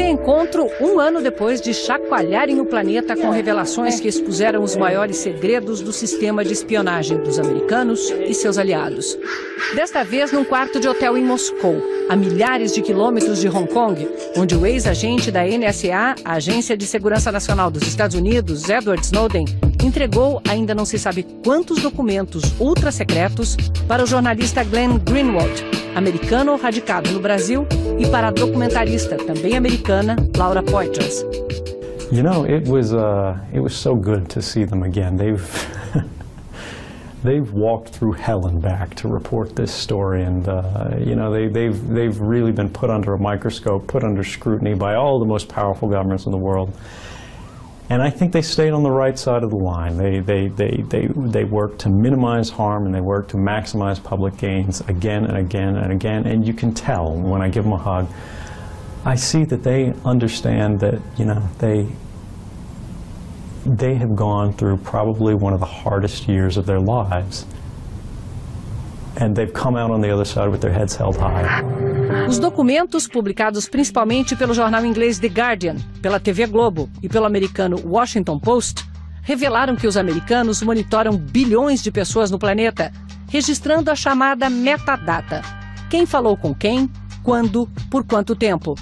reencontro um ano depois de chacoalharem o planeta com revelações que expuseram os maiores segredos do sistema de espionagem dos americanos e seus aliados. Desta vez num quarto de hotel em Moscou, a milhares de quilômetros de Hong Kong, onde o ex-agente da NSA, a Agência de Segurança Nacional dos Estados Unidos, Edward Snowden, entregou ainda não se sabe quantos documentos ultra-secretos para o jornalista Glenn Greenwald, americano radicado no Brasil, e para a documentarista, também americana, Laura Poitras. You know, it was so good to see them again. They've walked through hell and back to report this story, and you know, they've really been put under a microscope, put under scrutiny by all the most powerful governments in the world. And I think they stayed on the right side of the line. They worked to minimize harm, and they worked to maximize public gains again and again and again. And you can tell when I give them a hug, I see that they understand that, you know, they have gone through probably one of the hardest years of their lives. And they've come out on the other side with their heads held high. Os documentos, publicados principalmente pelo jornal inglês The Guardian, pela TV Globo e pelo americano Washington Post, revelaram que os americanos monitoram bilhões de pessoas no planeta, registrando a chamada metadata. Quem falou com quem, quando, por quanto tempo.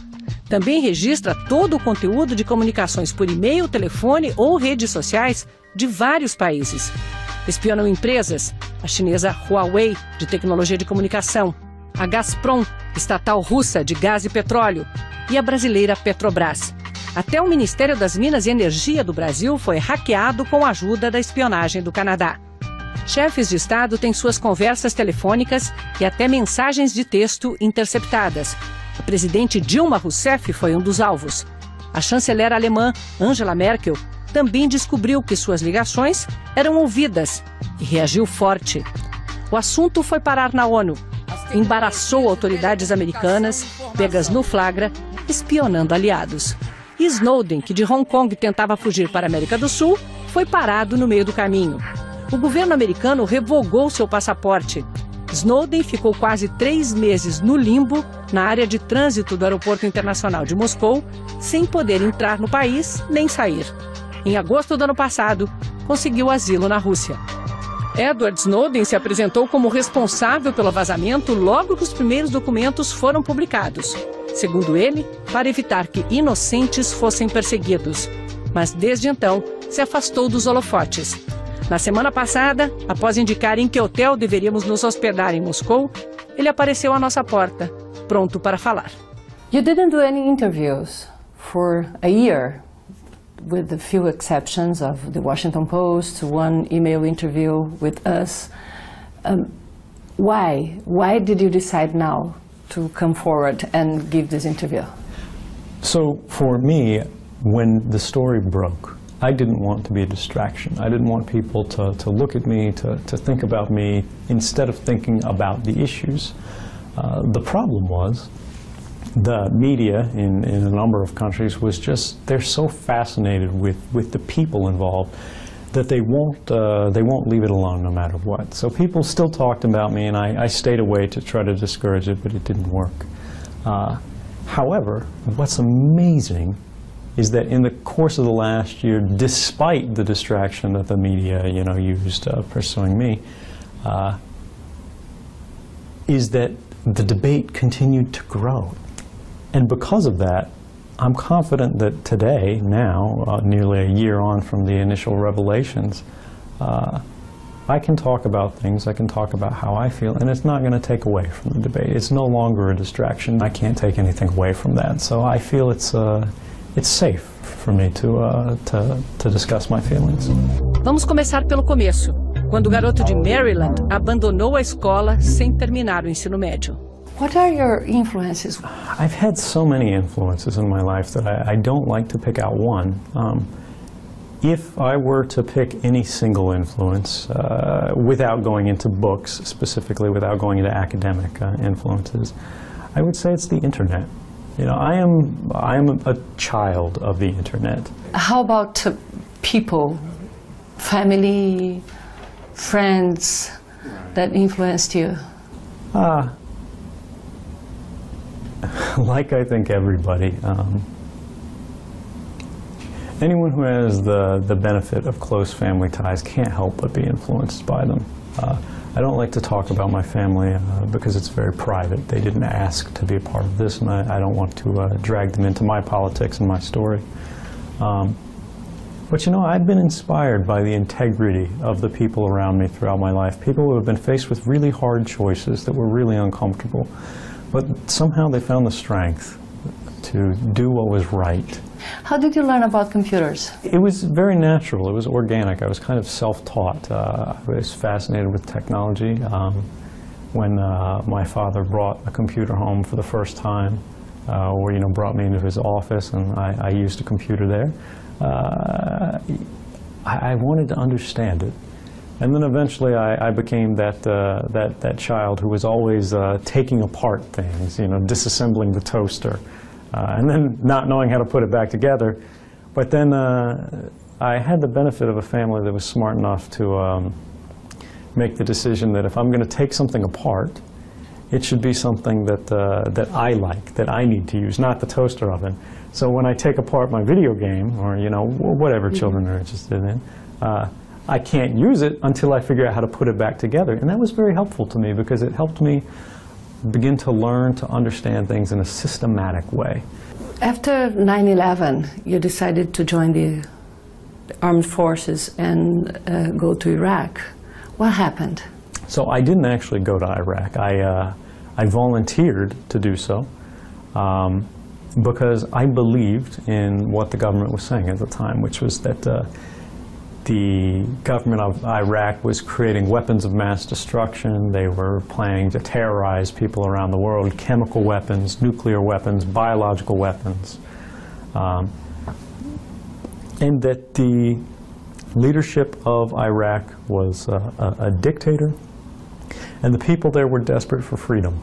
Também registra todo o conteúdo de comunicações por e-mail, telefone ou redes sociais de vários países. Espionam empresas, a chinesa Huawei, de tecnologia de comunicação, a Gazprom, estatal russa de gás e petróleo, e a brasileira Petrobras. Até o Ministério das Minas e Energia do Brasil foi hackeado com a ajuda da espionagem do Canadá. Chefes de Estado têm suas conversas telefônicas e até mensagens de texto interceptadas. A presidente Dilma Rousseff foi um dos alvos. A chanceler alemã Angela Merkel também descobriu que suas ligações eram ouvidas e reagiu forte. O assunto foi parar na ONU. Embaraçou autoridades americanas, pegas no flagra, espionando aliados. E Snowden, que de Hong Kong tentava fugir para a América do Sul, foi parado no meio do caminho. O governo americano revogou seu passaporte. Snowden ficou quase 3 meses no limbo, na área de trânsito do Aeroporto Internacional de Moscou, sem poder entrar no país nem sair. Em agosto do ano passado, conseguiu asilo na Rússia. Edward Snowden se apresentou como responsável pelo vazamento logo que os primeiros documentos foram publicados. Segundo ele, para evitar que inocentes fossem perseguidos. Mas desde então, se afastou dos holofotes. Na semana passada, após indicar em que hotel deveríamos nos hospedar em Moscou, ele apareceu à nossa porta, pronto para falar. You didn't do any interviews for a year, with a few exceptions of the Washington Post, one email interview with us. Why? Why did you decide now to come forward and give this interview? So for me, when the story broke, I didn't want to be a distraction. I didn't want people to look at me, to think about me, instead of thinking about the issues. The problem was the media in a number of countries was just, they're so fascinated with the people involved that they won't leave it alone no matter what. So people still talked about me, and I stayed away to try to discourage it, but it didn't work. However, what's amazing is that in the course of the last year, despite the distraction that the media, used pursuing me, is that the debate continued to grow. And because of that, I'm confident that today, now, nearly a year on from the initial revelations, I can talk about things, I can talk about how I feel, and it's not going to take away from the debate. It's no longer a distraction. I can't take anything away from that. So I feel it's safe for me to discuss my feelings. Vamos começar pelo começo, quando o garoto de Maryland abandonou a escola sem terminar o ensino médio. What are your influences? I've had so many influences in my life that I don't like to pick out one. If I were to pick any single influence, without going into books specifically, without going into academic influences, I would say it's the internet. I am a child of the internet. How about people, family, friends that influenced you? Like I think everybody, Anyone who has the benefit of close family ties can't help but be influenced by them. I don't like to talk about my family because it's very private. They didn't ask to be a part of this, and I don't want to drag them into my politics and my story. But you know, I've been inspired by the integrity of the people around me throughout my life. People who have been faced with really hard choices that were really uncomfortable, but somehow they found the strength to do what was right. How did you learn about computers? It was very natural. It was organic. I was kind of self-taught. I was fascinated with technology. When my father brought a computer home for the first time, or brought me into his office, and I used a computer there, I wanted to understand it. And then eventually I became that child who was always taking apart things, disassembling the toaster. And then not knowing how to put it back together. But then I had the benefit of a family that was smart enough to make the decision that if I'm going to take something apart, it should be something that I like, that I need to use, not the toaster oven. So when I take apart my video game, or whatever children are interested in, I can't use it until I figure out how to put it back together. And that was very helpful to me because it helped me begin to learn to understand things in a systematic way. After 9/11, you decided to join the armed forces and go to Iraq. What happened? So I didn't actually go to Iraq. I volunteered to do so because I believed in what the government was saying at the time, which was that the government of Iraq was creating weapons of mass destruction. They were planning to terrorize people around the world, chemical weapons, nuclear weapons, biological weapons. And that the leadership of Iraq was a dictator, and the people there were desperate for freedom.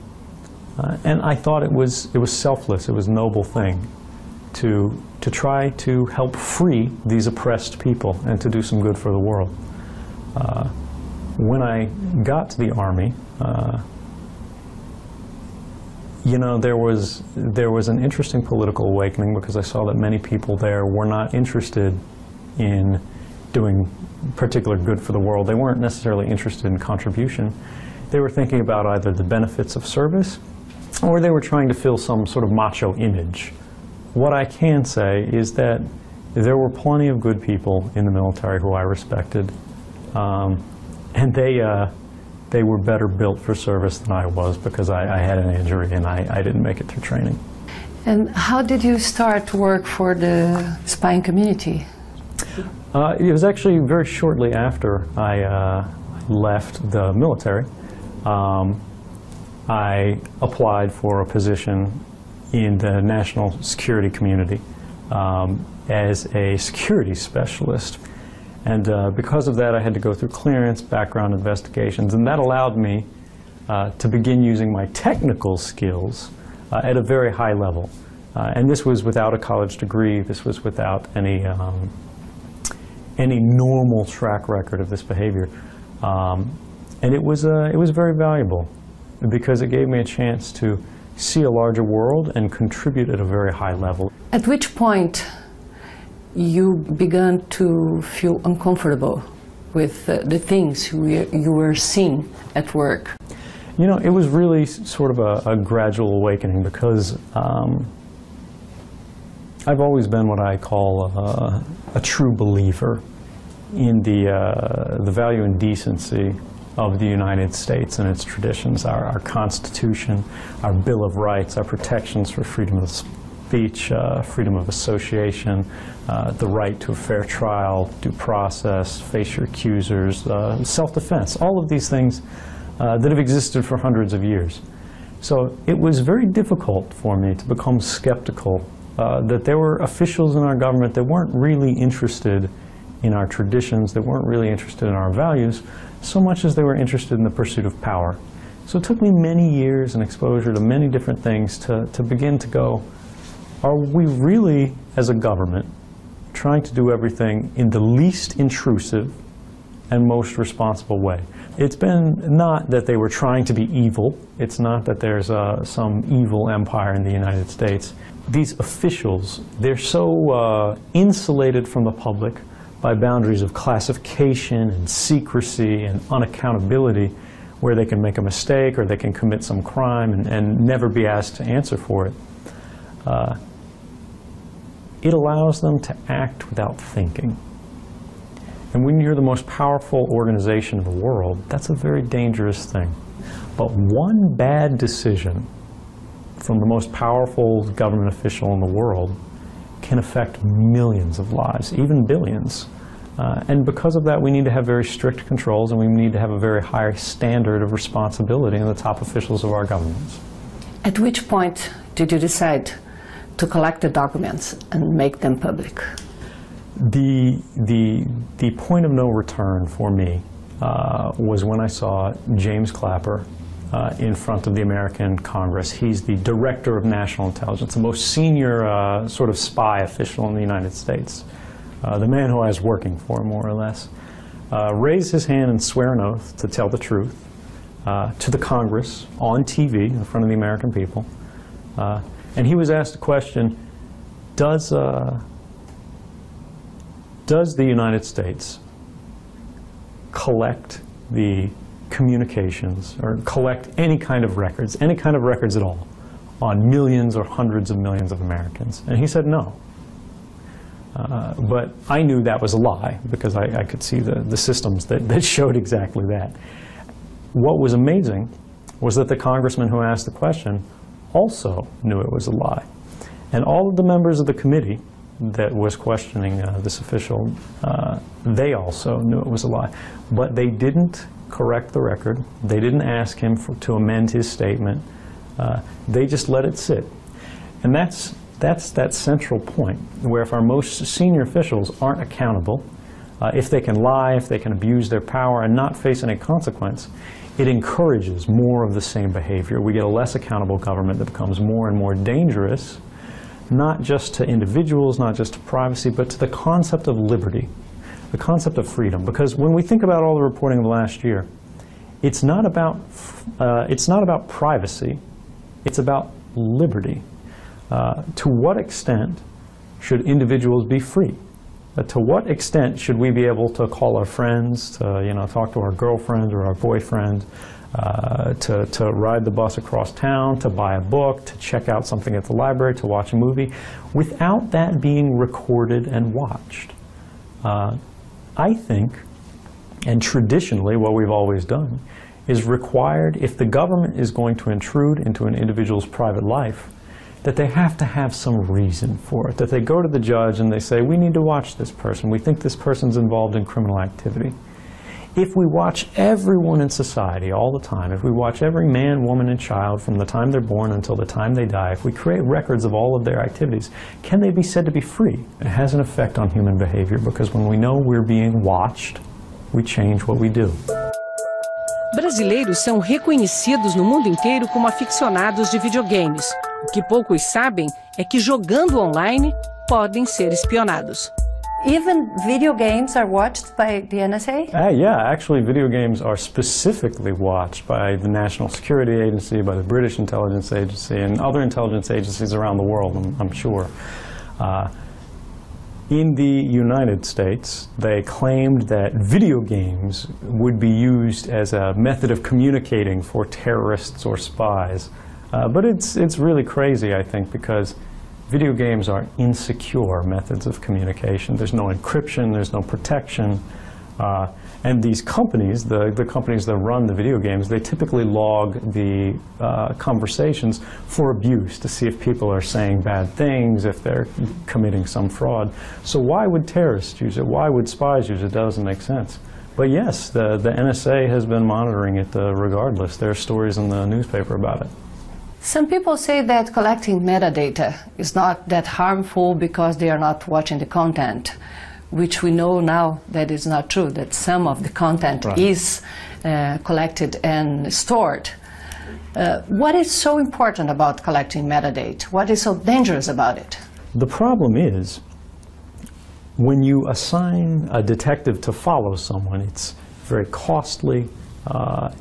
And I thought it was selfless, it was a noble thing to try to help free these oppressed people and to do some good for the world. When I got to the Army, there was an interesting political awakening because I saw that many people there were not interested in doing particular good for the world. They weren't necessarily interested in contribution. They were thinking about either the benefits of service or they were trying to fill some sort of macho image. What I can say is that there were plenty of good people in the military who I respected, and they were better built for service than I was because I had an injury and I didn't make it through training. And how did you start to work for the spying community? It was actually very shortly after I left the military. I applied for a position in the national security community as a security specialist. And because of that, I had to go through clearance, background investigations, and that allowed me to begin using my technical skills at a very high level. And this was without a college degree. This was without any normal track record of this behavior. And it was very valuable because it gave me a chance to see a larger world and contribute at a very high level. At which point you began to feel uncomfortable with the things you were seeing at work? You know, it was really sort of a gradual awakening because I've always been what I call a true believer in the value and decency of the United States and its traditions, our Constitution, our Bill of Rights, our protections for freedom of speech, freedom of association, the right to a fair trial, due process, face your accusers, self-defense, all of these things that have existed for hundreds of years. So it was very difficult for me to become skeptical that there were officials in our government that weren't really interested in our traditions, that weren't really interested in our values, so much as they were interested in the pursuit of power. So it took me many years and exposure to many different things to begin to go, are we really, as a government, trying to do everything in the least intrusive and most responsible way. It's been not that they were trying to be evil. It's not that there's some evil empire in the United States. These officials, they're so insulated from the public by boundaries of classification and secrecy and unaccountability, where they can make a mistake or they can commit some crime and never be asked to answer for it. It allows them to act without thinking. And when you're the most powerful organization in the world, that's a very dangerous thing. But one bad decision from the most powerful government official in the world can affect millions of lives, even billions. And because of that, we need to have very strict controls, and we need to have a very high standard of responsibility in the top officials of our governments. At which point did you decide to collect the documents and make them public? The point of no return for me was when I saw James Clapper in front of the American Congress. He's the Director of National Intelligence, the most senior sort of spy official in the United States. The man who I was working for, more or less, raised his hand and swear an oath to tell the truth to the Congress on TV in front of the American people. And he was asked the question, does the United States collect the communications or collect any kind of records at all, on millions or hundreds of millions of Americans? And he said no. But I knew that was a lie because I could see the systems that showed exactly that. What was amazing was that the congressman who asked the question also knew it was a lie. And all of the members of the committee that was questioning this official, they also knew it was a lie. But they didn't correct the record. They didn't ask him to amend his statement. They just let it sit. And that's that central point, where if our most senior officials aren't accountable, if they can lie, if they can abuse their power and not face any consequence, it encourages more of the same behavior. We get a less accountable government that becomes more and more dangerous, not just to individuals, not just to privacy, but to the concept of liberty, the concept of freedom. Because when we think about all the reporting of the last year, it's not about privacy, it's about liberty. To what extent should individuals be free? To what extent should we be able to call our friends, to talk to our girlfriend or our boyfriend, to ride the bus across town, to buy a book, to check out something at the library, to watch a movie, without that being recorded and watched? I think, and traditionally what we've always done, is required, if the government is going to intrude into an individual's private life, that they have to have some reason for it, that they go to the judge and they say, we need to watch this person. We think this person's involved in criminal activity. If we watch everyone in society all the time, if we watch every man, woman, and child from the time they're born until the time they die, if we create records of all of their activities, can they be said to be free? It has an effect on human behavior, because when we know we're being watched, we change what we do. Brasileiros são reconhecidos no mundo inteiro como aficionados de videogames. O que poucos sabem é que jogando online podem ser espionados. Even video games are watched by the NSA? Yeah, actually video games are specifically watched by the National Security Agency, by the British Intelligence Agency, and other intelligence agencies around the world, I'm sure. In the United States, they claimed that video games would be used as a method of communicating for terrorists or spies. But it's really crazy, I think, because video games are insecure methods of communication. There's no encryption, there's no protection. And these companies, the companies that run the video games, they typically log the conversations for abuse to see if people are saying bad things, if they're committing some fraud. So why would terrorists use it? Why would spies use it? It doesn't make sense. But yes, the NSA has been monitoring it regardless. There are stories in the newspaper about it. Some people say that collecting metadata is not that harmful because they are not watching the content, which we know now that is not true, that some of the content is collected and stored. What is so important about collecting metadata? What is so dangerous about it? The problem is, when you assign a detective to follow someone, it's very costly,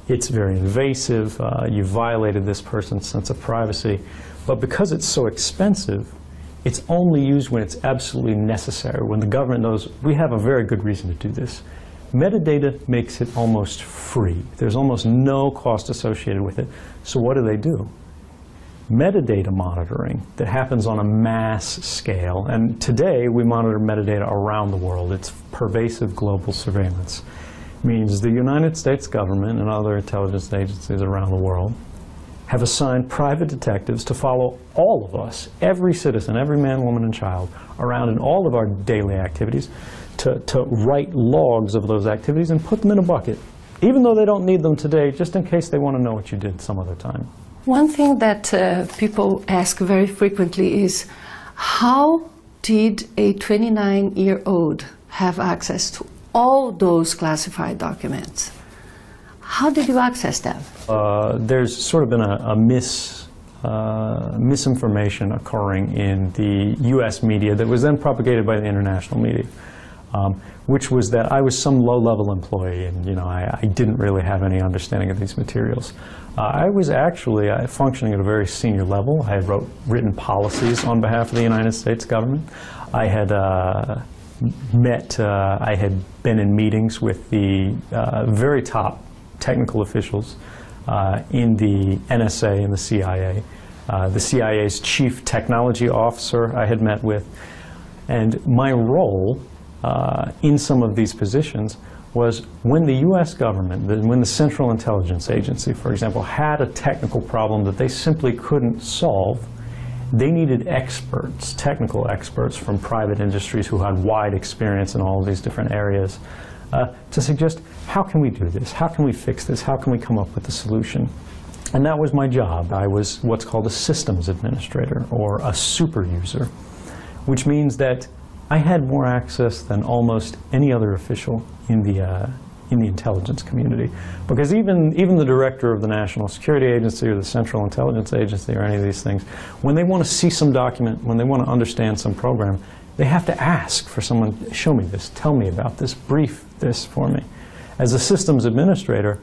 it's very invasive, you violated this person's sense of privacy, but because it's so expensive, it's only used when it's absolutely necessary, when the government knows we have a very good reason to do this. Metadata makes it almost free. There's almost no cost associated with it. So what do? Metadata monitoring that happens on a mass scale, and today we monitor metadata around the world. It's pervasive global surveillance. Means the United States government and other intelligence agencies around the world have assigned private detectives to follow all of us, every citizen, every man, woman, and child, around in all of our daily activities, to write logs of those activities and put them in a bucket, even though they don't need them today, just in case they want to know what you did some other time. One thing that people ask very frequently is, how did a 29-year-old have access to all those classified documents? How did you access them? There's sort of been a misinformation occurring in the U.S. media that was then propagated by the international media, which was that I was some low-level employee and I didn't really have any understanding of these materials. I was actually functioning at a very senior level. I had written policies on behalf of the United States government. I had I had been in meetings with the very top technical officials in the NSA and the CIA. The CIA's chief technology officer I had met with. And my role in some of these positions was when the U.S. government, when the Central Intelligence Agency, for example, had a technical problem that they simply couldn't solve, they needed experts, technical experts from private industries who had wide experience in all of these different areas to suggest, how can we do this? How can we fix this? How can we come up with a solution? And that was my job. I was what's called a systems administrator, or a super user, which means that I had more access than almost any other official in the intelligence community. Because even the director of the National Security Agency or the Central Intelligence Agency or any of these things, when they want to see some document, when they want to understand some program, they have to ask for someone, show me this, tell me about this, brief this for me. As a systems administrator,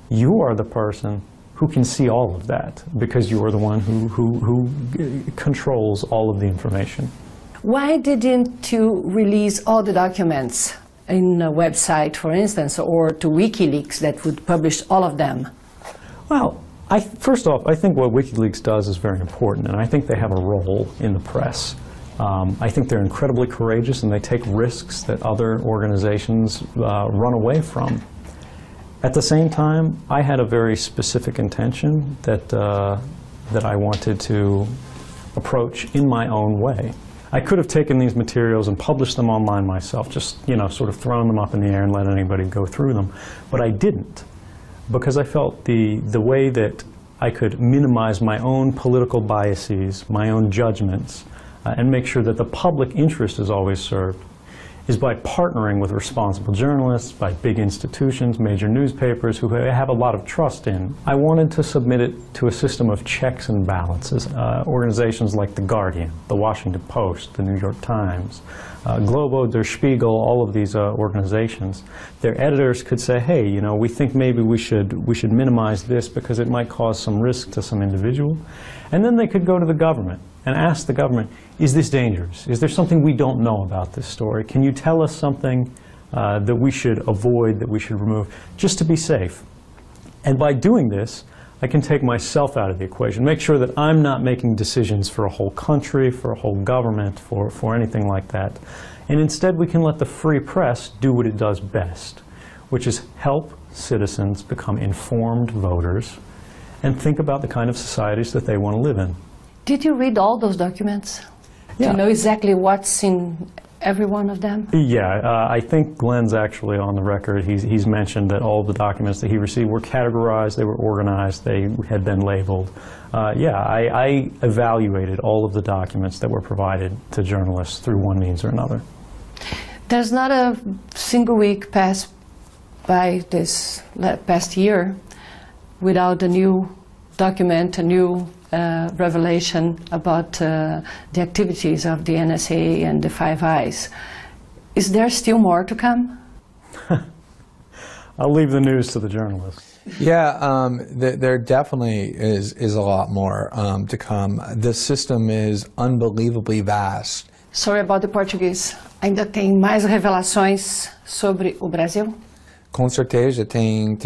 you are the person who can see all of that, because you are the one who controls all of the information. Why didn't you release all the documents in a website, for instance, or to WikiLeaks that would publish all of them? Well, first off, I think what WikiLeaks does is very important, and I think they have a role in the press. I think they're incredibly courageous, and they take risks that other organizations run away from. At the same time, I had a very specific intention that I wanted to approach in my own way. I could have taken these materials and published them online myself, just sort of thrown them up in the air and let anybody go through them. But I didn't, because I felt the way that I could minimize my own political biases, my own judgments, and make sure that the public interest is always served, is by partnering with responsible journalists, by big institutions, major newspapers who I have a lot of trust in. I wanted to submit it to a system of checks and balances. Organizations like The Guardian, The Washington Post, The New York Times, Globo, Der Spiegel, all of these organizations, their editors could say, hey, we think maybe we should minimize this because it might cause some risk to some individual. And then they could go to the government and ask the government, is this dangerous? Is there something we don't know about this story? Can you tell us something that we should avoid, that we should remove, just to be safe? And by doing this, I can take myself out of the equation, make sure that I'm not making decisions for a whole country, for a whole government, for anything like that. And instead, we can let the free press do what it does best, which is help citizens become informed voters and think about the kind of societies that they want to live in. Did you read all those documents? Yeah. Do you know exactly what's in every one of them? Yeah, I think Glenn's actually on the record. He's mentioned that all the documents that he received were categorized, they were organized, they had been labeled. Yeah, I evaluated all of the documents that were provided to journalists through one means or another. There's not a single week passed by this past year without a new document, a new revelation about the activities of the NSA and the Five Eyes. Is there still more to come? I'll leave the news to the journalists. Yeah, there definitely is a lot more to come. The system is unbelievably vast. Sorry about the Portuguese. Ainda tem mais revelações sobre o Brasil? Com certeza tem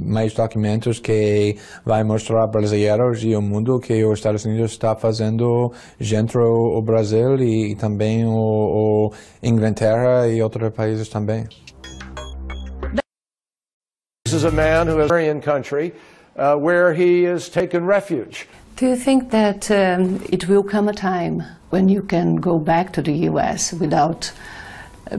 mais documentos que vai mostrar brasileiros e o mundo que os Estados Unidos está fazendo dentro do Brasil e também o Inglaterra e outros países também. This is a man who is in country where he has taken refuge. Do you think that it will come a time when you can go back to the US without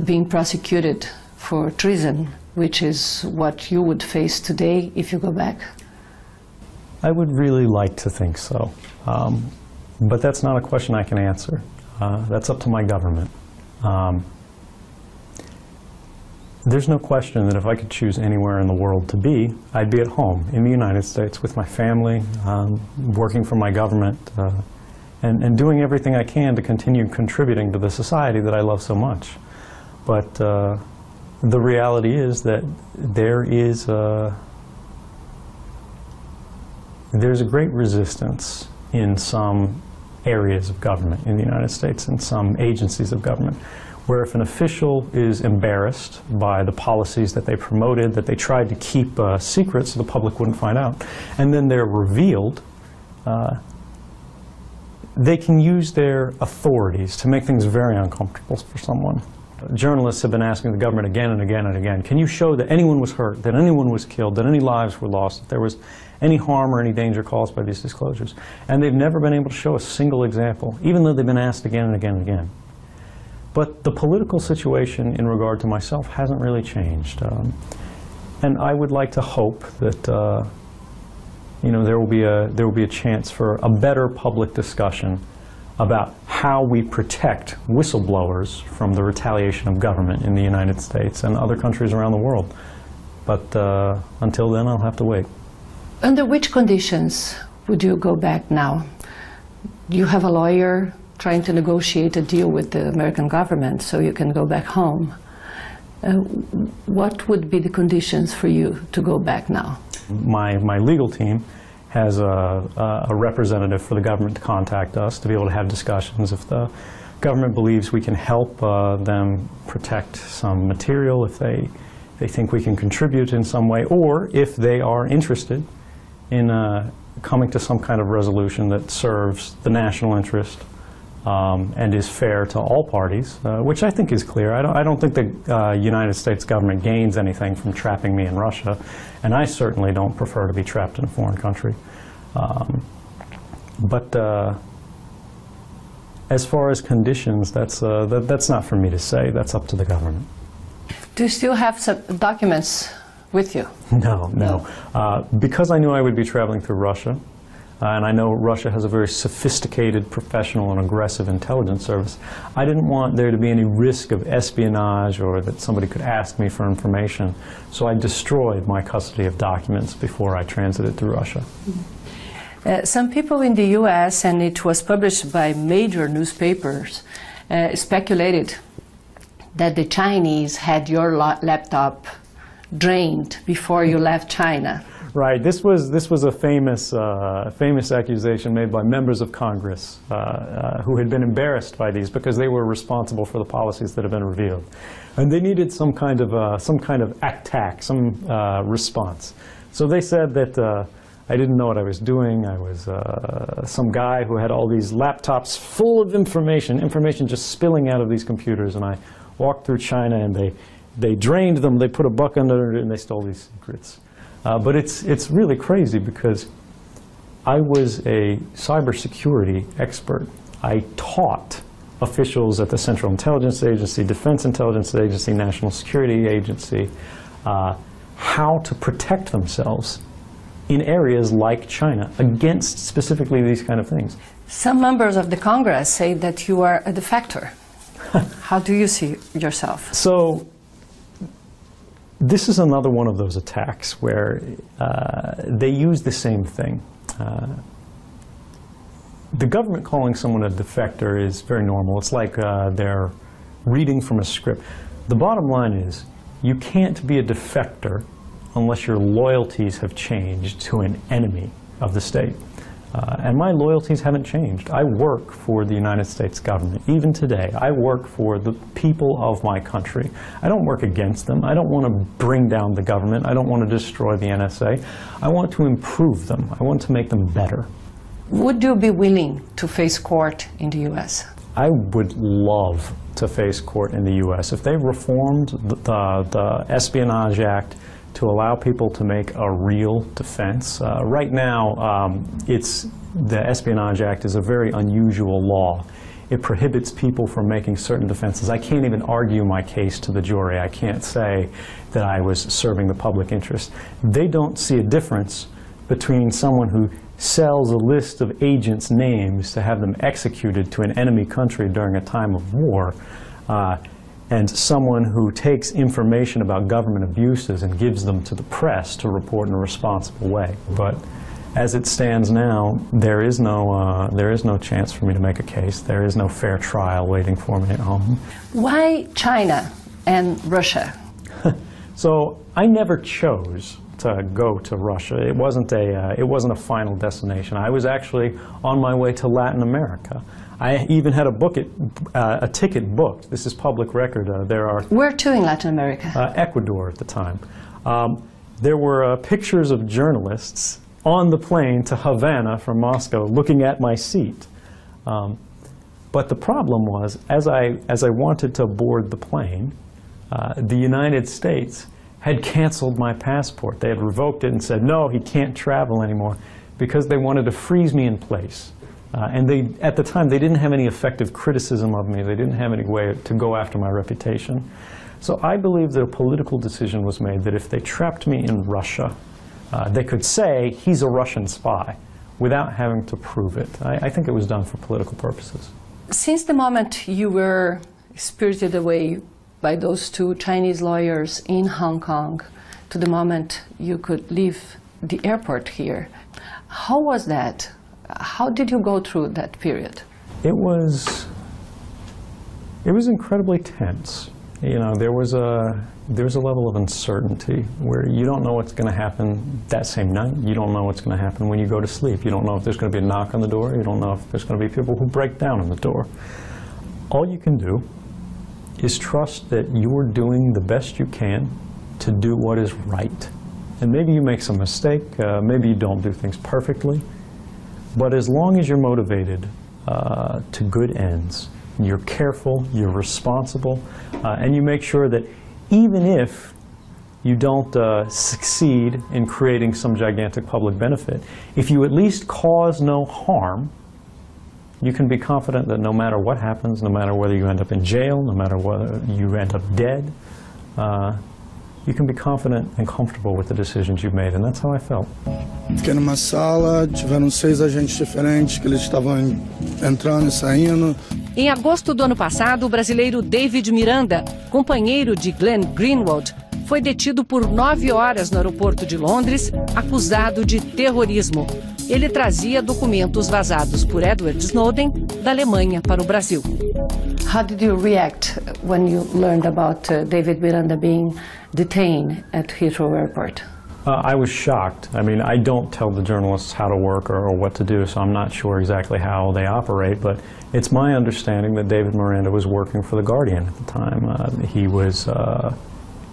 being prosecuted for treason, which is what you would face today if you go back? I would really like to think so, but that's not a question I can answer. That's up to my government. There's no question that if I could choose anywhere in the world to be, I'd be at home in the United States with my family, working for my government, and doing everything I can to continue contributing to the society that I love so much. But the reality is that there's a great resistance in some areas of government in the United States, in some agencies of government, where if an official is embarrassed by the policies that they promoted, that they tried to keep secret so the public wouldn't find out, and then they're revealed, they can use their authorities to make things very uncomfortable for someone. Journalists have been asking the government again and again and again, can you show that anyone was hurt, that anyone was killed, that any lives were lost, that there was any harm or any danger caused by these disclosures? And they've never been able to show a single example, even though they've been asked again and again and again. But the political situation in regard to myself hasn't really changed. And I would like to hope that there will be a chance for a better public discussion about how we protect whistleblowers from the retaliation of government in the United States and other countries around the world. But until then, I'll have to wait. Under which conditions would you go back now? You have a lawyer trying to negotiate a deal with the American government so you can go back home. What would be the conditions for you to go back now? My legal team has a representative for the government to contact us to be able to have discussions. If the government believes we can help them protect some material, if they think we can contribute in some way, or if they are interested in coming to some kind of resolution that serves the national interest and is fair to all parties, which I think is clear. I don't think the United States government gains anything from trapping me in Russia, and I certainly don't prefer to be trapped in a foreign country. But as far as conditions, that's not for me to say. That's up to the government. Do you still have some documents with you? No. Because I knew I would be traveling through Russia, and I know Russia has a very sophisticated, professional, and aggressive intelligence service, I didn't want there to be any risk of espionage or that somebody could ask me for information. So I destroyed my custody of documents before I transited through Russia. Some people in the US, and it was published by major newspapers, speculated that the Chinese had your laptop drained before you left China. Right. This was a famous accusation made by members of Congress who had been embarrassed by these because they were responsible for the policies that have been revealed, and they needed some kind of attack, some response. So they said that I didn't know what I was doing. I was some guy who had all these laptops full of information just spilling out of these computers, and I walked through China and they drained them. They put a buck under it and they stole these secrets. But it's really crazy because I was a cybersecurity expert. I taught officials at the Central Intelligence Agency, Defense Intelligence Agency, National Security Agency how to protect themselves in areas like China against specifically these kind of things. Some members of the Congress say that you are a defector. How do you see yourself? So this is another one of those attacks where they use the same thing. The government calling someone a defector is very normal. It's like they're reading from a script. The bottom line is, you can't be a defector unless your loyalties have changed to an enemy of the state. And my loyalties haven't changed. I work for the United States government. Even today, I work for the people of my country. I don't work against them. I don't want to bring down the government. I don't want to destroy the NSA. I want to improve them. I want to make them better. Would you be willing to face court in the U.S.? I would love to face court in the U.S. If they reformed the Espionage Act to allow people to make a real defense. Right now, the Espionage Act is a very unusual law. It prohibits people from making certain defenses. I can't even argue my case to the jury. I can't say that I was serving the public interest. They don't see a difference between someone who sells a list of agents' names to have them executed to an enemy country during a time of war, and someone who takes information about government abuses and gives them to the press to report in a responsible way. But as it stands now, there is no chance for me to make a case. There is no fair trial waiting for me at home. Why China and Russia? So I never chose to go to Russia. It wasn't a final destination. I was actually on my way to Latin America. I even had a ticket booked. This is public record. Where to in Latin America? Ecuador at the time. There were pictures of journalists on the plane to Havana from Moscow looking at my seat. But the problem was, as I wanted to board the plane, the United States had canceled my passport. They had revoked it and said, no, he can't travel anymore, because they wanted to freeze me in place. And at the time, they didn't have any effective criticism of me. They didn't have any way to go after my reputation. So I believe that a political decision was made that if they trapped me in Russia, they could say he's a Russian spy without having to prove it. I think it was done for political purposes. Since the moment you were spirited away by those two Chinese lawyers in Hong Kong to the moment you could leave the airport here, how was that? How did you go through that period? It was incredibly tense. You know, there was a level of uncertainty where you don't know what's going to happen that same night. You don't know what's going to happen when you go to sleep. You don't know if there's going to be a knock on the door. You don't know if there's going to be people who break down on the door. All you can do is trust that you're doing the best you can to do what is right. And maybe you make some mistake. Maybe you don't do things perfectly. But as long as you're motivated to good ends, you're careful, you're responsible, and you make sure that even if you don't succeed in creating some gigantic public benefit, if you at least cause no harm, you can be confident that no matter what happens, no matter whether you end up in jail, no matter whether you end up dead, you can be confident and comfortable with the decisions you've made, and that's how I felt. Fiquei numa sala, tiveram 6 agentes diferentes que eles estavam entrando e saindo. Em agosto do ano passado, o brasileiro David Miranda, companheiro de Glenn Greenwald, foi detido por 9 horas no aeroporto de Londres, acusado de terrorismo. Ele trazia documentos vazados por Edward Snowden da Alemanha para o Brasil. How did you react when you learned about David Miranda being detained at Heathrow Airport? I was shocked. I mean, I don't tell the journalists how to work or what to do, so I'm not sure exactly how they operate, but it's my understanding that David Miranda was working for The Guardian at the time.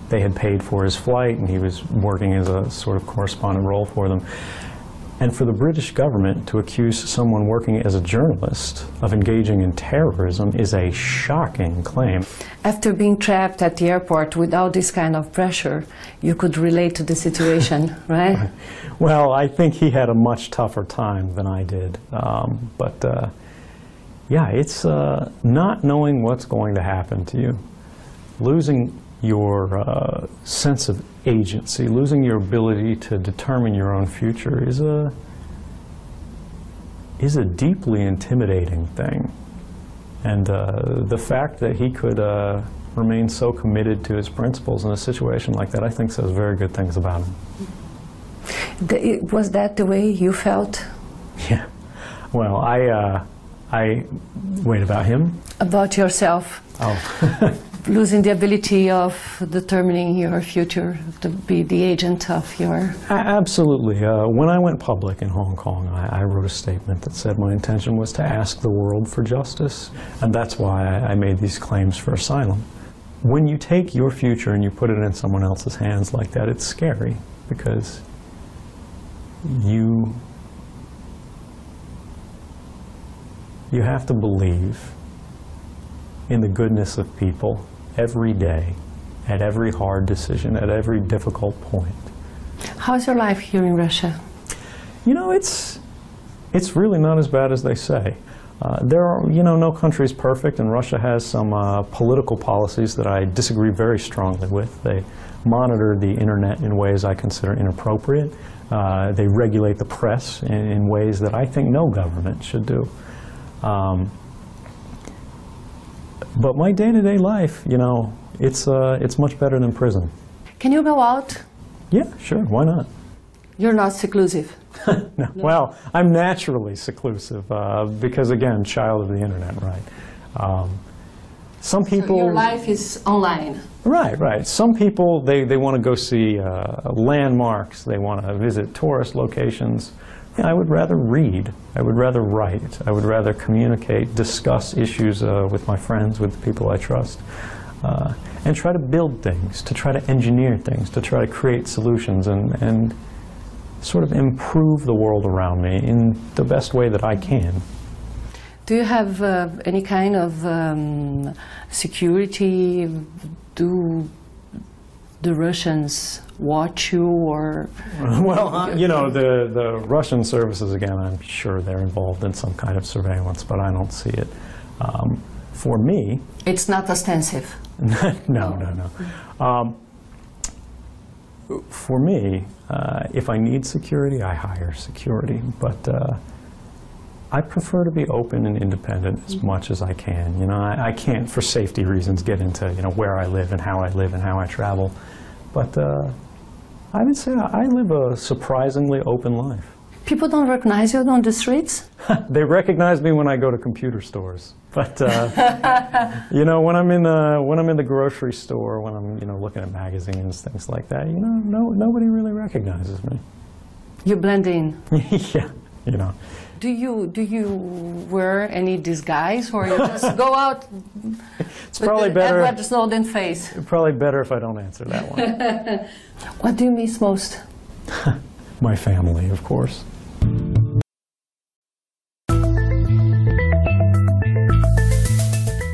They had paid for his flight, and he was working as a sort of correspondent role for them. And for the British government to accuse someone working as a journalist of engaging in terrorism is a shocking claim. After being trapped at the airport with all this kind of pressure, you could relate to the situation, right? Well, I think he had a much tougher time than I did. Yeah, it's not knowing what's going to happen to you. Losing your sense of agency, losing your ability to determine your own future is a deeply intimidating thing. And the fact that he could remain so committed to his principles in a situation like that, I think says very good things about him. Was that the way you felt? Yeah. Well, wait, about him? About yourself. Oh. losing the ability of determining your future, to be the agent of your... Absolutely. When I went public in Hong Kong, I wrote a statement that said my intention was to ask the world for justice, and that's why I made these claims for asylum. When you take your future and you put it in someone else's hands like that, it's scary, because you have to believe in the goodness of people every day, at every hard decision, at every difficult point. How's your life here in Russia? You know, it's really not as bad as they say. There are, you know, no country is perfect, and Russia has some political policies that I disagree very strongly with. They monitor the internet in ways I consider inappropriate. They regulate the press in ways that I think no government should do. But my day-to-day life, you know, it's much better than prison. Can you go out? Yeah, sure, why not? You're not seclusive. No. Well, I'm naturally seclusive because, again, child of the internet, right? Some people... So your life is online. Right, right. Some people, they want to go see landmarks. They want to visit tourist locations. I would rather read. I would rather write. I would rather communicate, discuss issues with my friends, with the people I trust, and try to build things, to try to engineer things, to try to create solutions and sort of improve the world around me in the best way that I can. Do you have any kind of security? Do the Russians watch you, or? Well, you know, the Russian services, again, I'm sure they're involved in some kind of surveillance, but I don't see it. For me... It's not ostensive. No. For me, if I need security, I hire security, but I prefer to be open and independent as much as I can. You know, I can't, for safety reasons, get into, you know, where I live and how I travel, but I would say I live a surprisingly open life. People don't recognize you on the streets? They recognize me when I go to computer stores, but you know, when I'm in the grocery store, when I'm, you know, looking at magazines, things like that, you know, nobody really recognizes me. You blend in. Yeah, you know. Do you wear any disguise, or you just go out? It's probably better. Edward Snowden face. Probably better if I don't answer that one. What do you miss most? My family, of course.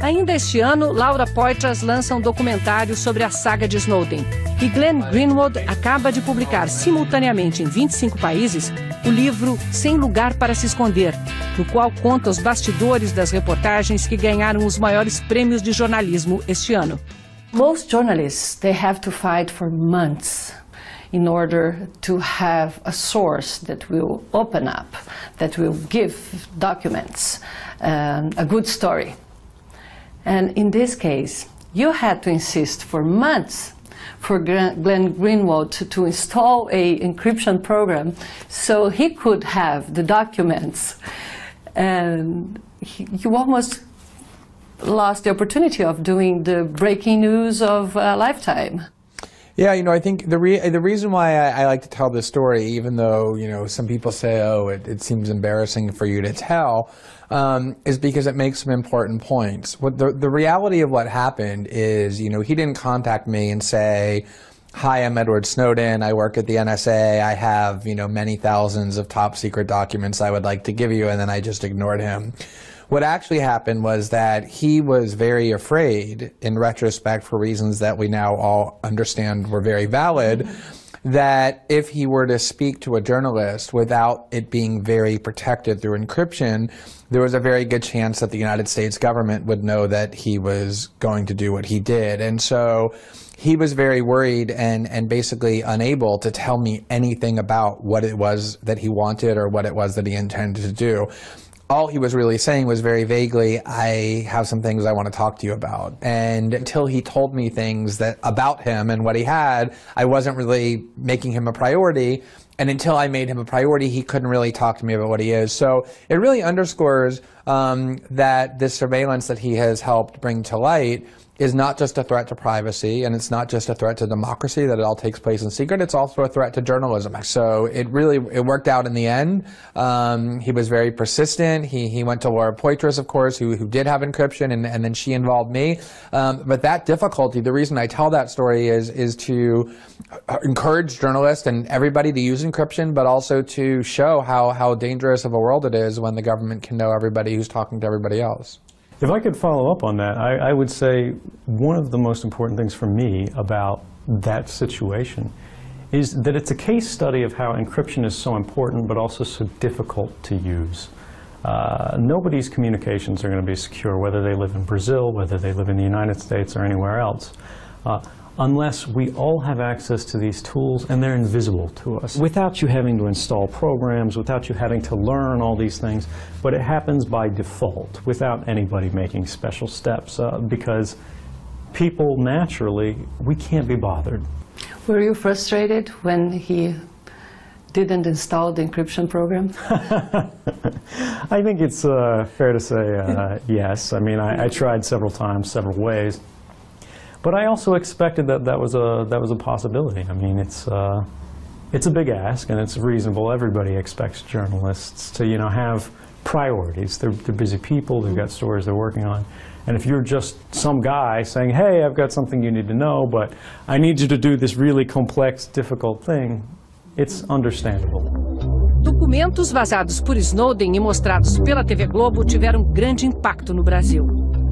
Ainda este ano, Laura Poitras lança um documentário sobre a saga de Snowden. E Glenn Greenwald acaba de publicar simultaneamente em 25 países o livro Sem Lugar para se Esconder, no qual conta os bastidores das reportagens que ganharam os maiores prêmios de jornalismo este ano. Most journalists, they have to fight for months in order to have a source that will open up, that will give documents, a good story. And in this case, you had to insist for months for Glenn Greenwald to install an encryption program so he could have the documents. And you almost lost the opportunity of doing the breaking news of a lifetime. Yeah, you know, I think the reason why I like to tell this story, even though, you know, some people say, oh, it seems embarrassing for you to tell, is because it makes some important points. What the reality of what happened is, you know, he didn't contact me and say, hi, I'm Edward Snowden, I work at the NSA, I have, you know, many thousands of top secret documents I would like to give you, and then I just ignored him. What actually happened was that he was very afraid, in retrospect, for reasons that we now all understand were very valid, that if he were to speak to a journalist without it being very protected through encryption, there was a very good chance that the United States government would know that he was going to do what he did. And so he was very worried and basically unable to tell me anything about what it was that he wanted or what it was that he intended to do. All he was really saying was very vaguely, I have some things I want to talk to you about. And until he told me things that about him and what he had, I wasn't really making him a priority. And until I made him a priority, he couldn't really talk to me about what he is. So it really underscores that this surveillance that he has helped bring to light is not just a threat to privacy, and it's not just a threat to democracy, that it all takes place in secret, it's also a threat to journalism. So it worked out in the end. He was very persistent. He went to Laura Poitras, of course, who did have encryption, and then she involved me. But that difficulty, the reason I tell that story is to encourage journalists and everybody to use encryption, but also to show how dangerous of a world it is when the government can know everybody who's talking to everybody else. If I could follow up on that, I would say one of the most important things for me about that situation is that it's a case study of how encryption is so important but also so difficult to use. Nobody's communications are going to be secure, whether they live in Brazil, whether they live in the United States or anywhere else, unless we all have access to these tools and they're invisible to us. Without you having to install programs, without you having to learn all these things, but it happens by default, without anybody making special steps, because people naturally, we can't be bothered. Were you frustrated when he didn't install the encryption program? I think it's fair to say yes. I mean, I tried several times, several ways. But I also expected that was a possibility. I mean, it's a big ask, and it's reasonable. Everybody expects journalists to, have priorities. They're busy people. They've got stories they're working on. And if you're just some guy saying, "Hey, I've got something you need to know, but I need you to do this really complex, difficult thing," it's understandable. Documentos vazados por Snowden e mostrados pela TV Globo tiveram grande impacto no Brasil.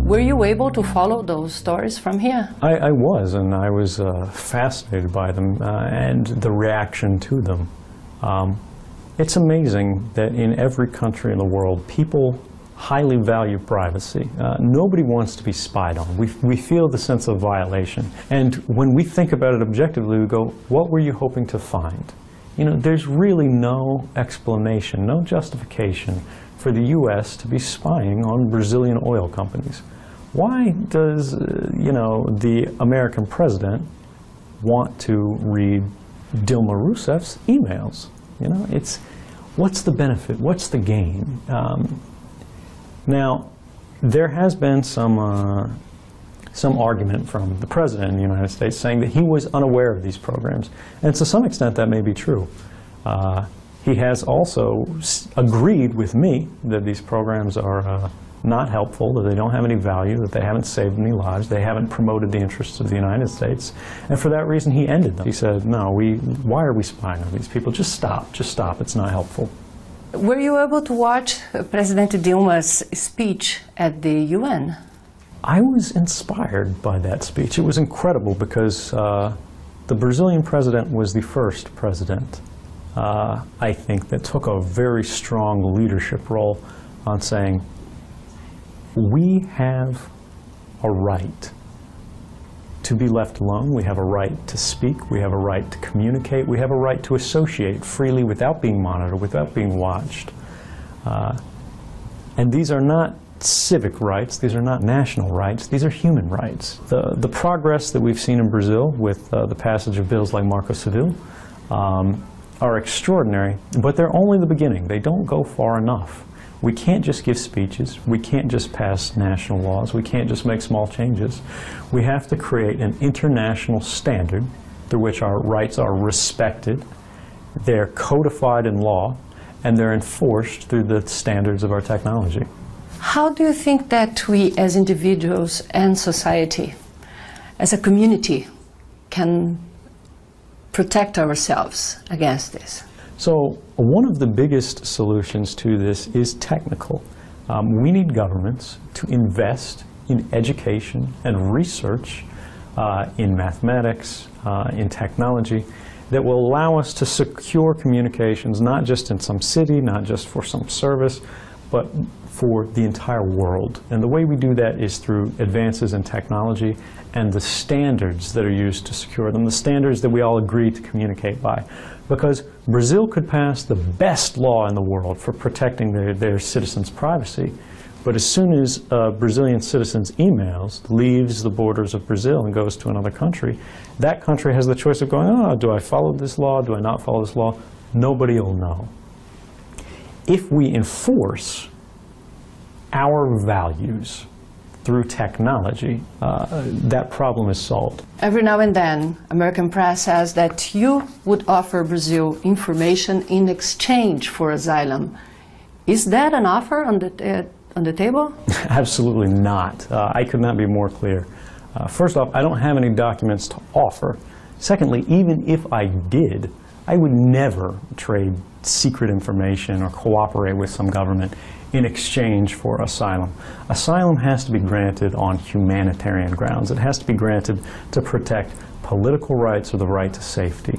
Were you able to follow those stories from here? I was, and I was fascinated by them and the reaction to them. It's amazing that in every country in the world, people highly value privacy. Nobody wants to be spied on. We feel the sense of violation. And when we think about it objectively, we go, what were you hoping to find? There's really no explanation, no justification for the U.S. to be spying on Brazilian oil companies. Why does, the American president want to read Dilma Rousseff's emails? What's the benefit? What's the gain? Now, there has been some argument from the president of the United States saying that he was unaware of these programs, and to some extent that may be true. He has also agreed with me that these programs are not helpful, that they don't have any value, that they haven't saved any lives, they haven't promoted the interests of the United States, and for that reason he ended them. He said, no, why are we spying on these people? Just stop, it's not helpful. Were you able to watch President Dilma's speech at the UN? I was inspired by that speech. It was incredible because the Brazilian president was the first president, I think, that took a very strong leadership role on saying, we have a right to be left alone, we have a right to speak, we have a right to communicate, we have a right to associate freely without being monitored, without being watched. And these are not civic rights, these are not national rights, these are human rights. The progress that we've seen in Brazil with the passage of bills like Marco Civil are extraordinary, but they're only the beginning. They don't go far enough. We can't just give speeches, we can't just pass national laws, we can't just make small changes. We have to create an international standard through which our rights are respected, they're codified in law, and they're enforced through the standards of our technology. How do you think that we as individuals and society, as a community, can protect ourselves against this? So one of the biggest solutions to this is technical. We need governments to invest in education and research in mathematics, in technology, that will allow us to secure communications, not just in some city, not just for some service, but for the entire world. And the way we do that is through advances in technology and the standards that are used to secure them, the standards that we all agree to communicate by. Because Brazil could pass the best law in the world for protecting their citizens' privacy, but as soon as a Brazilian citizen's emails leaves the borders of Brazil and goes to another country, that country has the choice of going, oh, do I follow this law, do I not follow this law? nobody will know. If we enforce our values through technology, that problem is solved. Every now and then, American press says that you would offer Brazil information in exchange for asylum. Is that an offer on the table? Absolutely not. I could not be more clear. First off, I don't have any documents to offer. Secondly, even if I did, I would never trade secret information or cooperate with some government in exchange for asylum. Asylum has to be granted on humanitarian grounds. It has to be granted to protect political rights or the right to safety.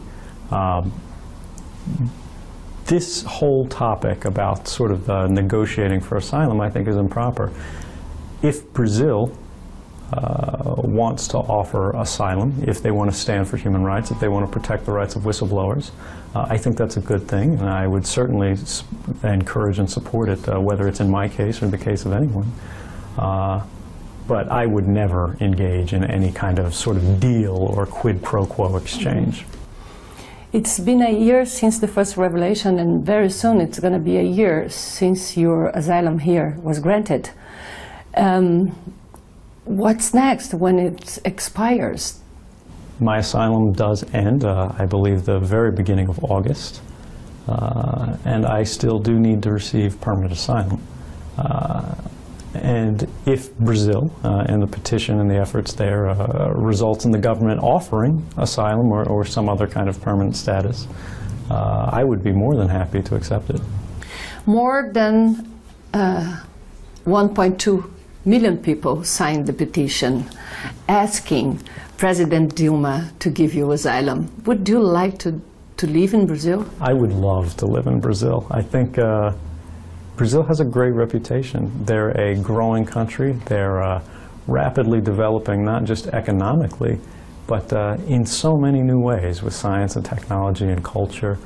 This whole topic about sort of negotiating for asylum, I think, is improper. If Brazil wants to offer asylum, if they want to stand for human rights, if they want to protect the rights of whistleblowers, I think that's a good thing, and I would certainly encourage and support it, whether it's in my case or the case of anyone. But I would never engage in any kind of sort of deal or quid pro quo exchange. It's been a year since the first revelation, and very soon it's going to be a year since your asylum here was granted. What's next when it expires? My asylum does end, I believe, the very beginning of August, and I still do need to receive permanent asylum. And if Brazil, and the petition and the efforts there, results in the government offering asylum or some other kind of permanent status, I would be more than happy to accept it. More than 1.2 million people signed the petition asking President Dilma to give you asylum. Would you like to live in Brazil? I would love to live in Brazil. I think Brazil has a great reputation. They're a growing country. They're rapidly developing, not just economically, but in so many new ways with science and technology and culture.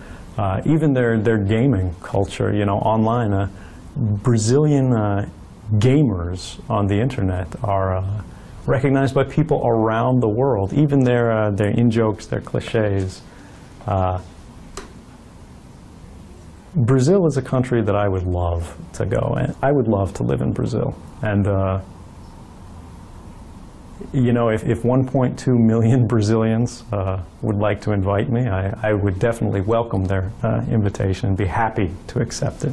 Even their gaming culture, you know, online. Brazilian gamers on the internet are recognized by people around the world. Even their in-jokes, their cliches. Brazil is a country that I would love to go, and I would love to live in Brazil. And you know, if 1.2 million Brazilians would like to invite me, I would definitely welcome their invitation and be happy to accept it.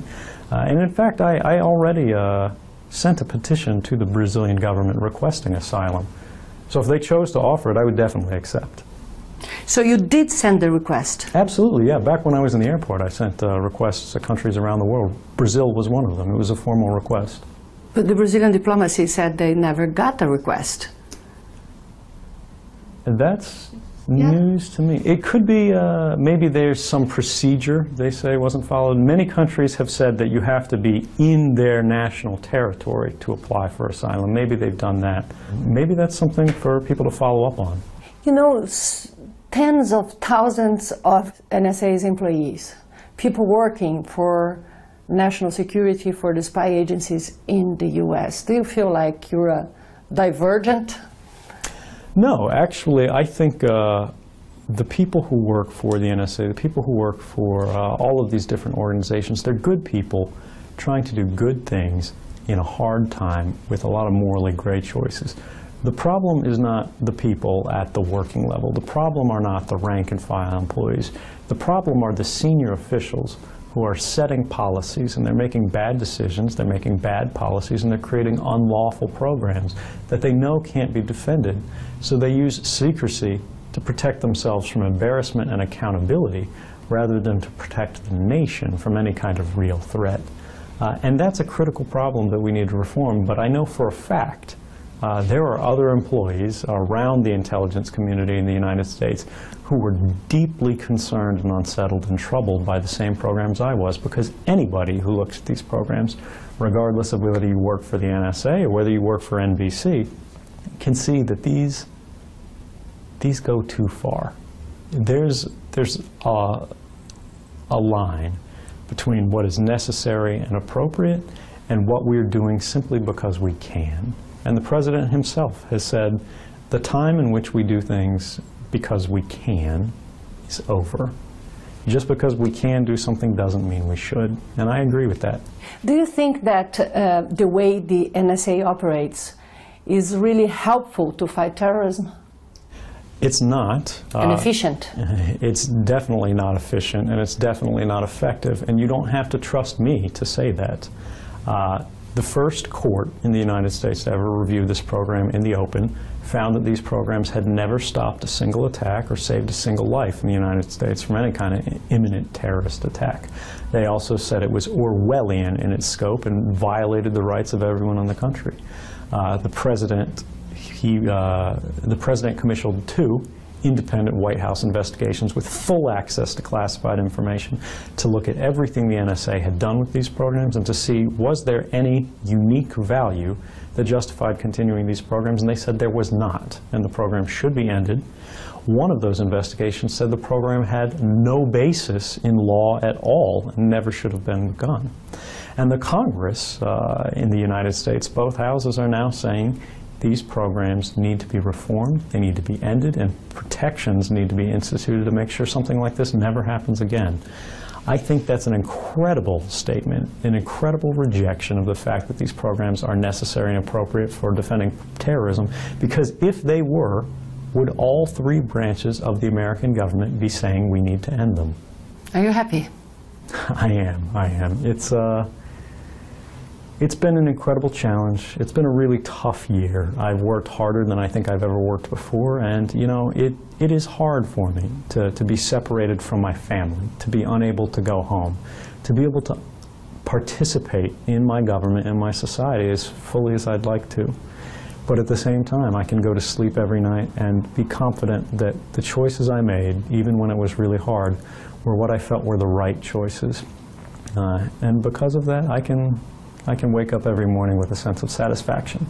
And in fact, I already sent a petition to the Brazilian government requesting asylum. So if they chose to offer it, I would definitely accept. So you did send the request? Absolutely, yeah. Back when I was in the airport, I sent requests to countries around the world. Brazil was one of them. It was a formal request. But the Brazilian diplomacy said they never got a request. That's news to me. It could be maybe there's some procedure they say wasn't followed. Many countries have said that you have to be in their national territory to apply for asylum. Maybe they've done that. Maybe that's something for people to follow up on. You know, tens of thousands of NSA's employees, people working for national security, for the spy agencies in the U.S. Do you feel like you're a divergent? No, actually, I think the people who work for the NSA, the people who work for all of these different organizations, they're good people trying to do good things in a hard time with a lot of morally gray choices. The problem is not the people at the working level. The problem are not the rank and file employees. The problem are the senior officials who are setting policies, and they're making bad decisions, they're making bad policies, and they're creating unlawful programs that they know can't be defended. So they use secrecy to protect themselves from embarrassment and accountability rather than to protect the nation from any kind of real threat. And that's a critical problem that we need to reform, but I know for a fact there are other employees around the intelligence community in the United States who were deeply concerned and unsettled and troubled by the same programs I was, because anybody who looks at these programs, regardless of whether you work for the NSA or whether you work for NBC, can see that these go too far. There's a line between what is necessary and appropriate and what we're doing simply because we can. And the President himself has said the time in which we do things because we can is over. Just because we can do something doesn't mean we should, and I agree with that. Do you think that the way the NSA operates is really helpful to fight terrorism? It's not. And efficient? It's definitely not efficient, and it's definitely not effective, and you don't have to trust me to say that. The first court in the United States to ever review this program in the open found that these programs had never stopped a single attack or saved a single life in the United States from any kind of imminent terrorist attack. They also said it was Orwellian in its scope and violated the rights of everyone in the country. The president commissioned 2 independent White House investigations with full access to classified information to look at everything the NSA had done with these programs and to see was there any unique value that justified continuing these programs, and they said there was not, and the program should be ended. One of those investigations said the program had no basis in law at all and never should have been begun. And the Congress in the United States, both houses are now saying these programs need to be reformed, they need to be ended, and protections need to be instituted to make sure something like this never happens again. I think that's an incredible statement, an incredible rejection of the fact that these programs are necessary and appropriate for defending terrorism, because if they were, would all 3 branches of the American government be saying we need to end them? Are you happy? I am. It's been an incredible challenge. It's been a really tough year. I've worked harder than I think I've ever worked before, and you know, it is hard for me to be separated from my family, to be unable to go home, to be able to participate in my government and my society as fully as I'd like to. But at the same time, I can go to sleep every night and be confident that the choices I made, even when it was really hard, were what I felt were the right choices. And because of that, I can wake up every morning with a sense of satisfaction.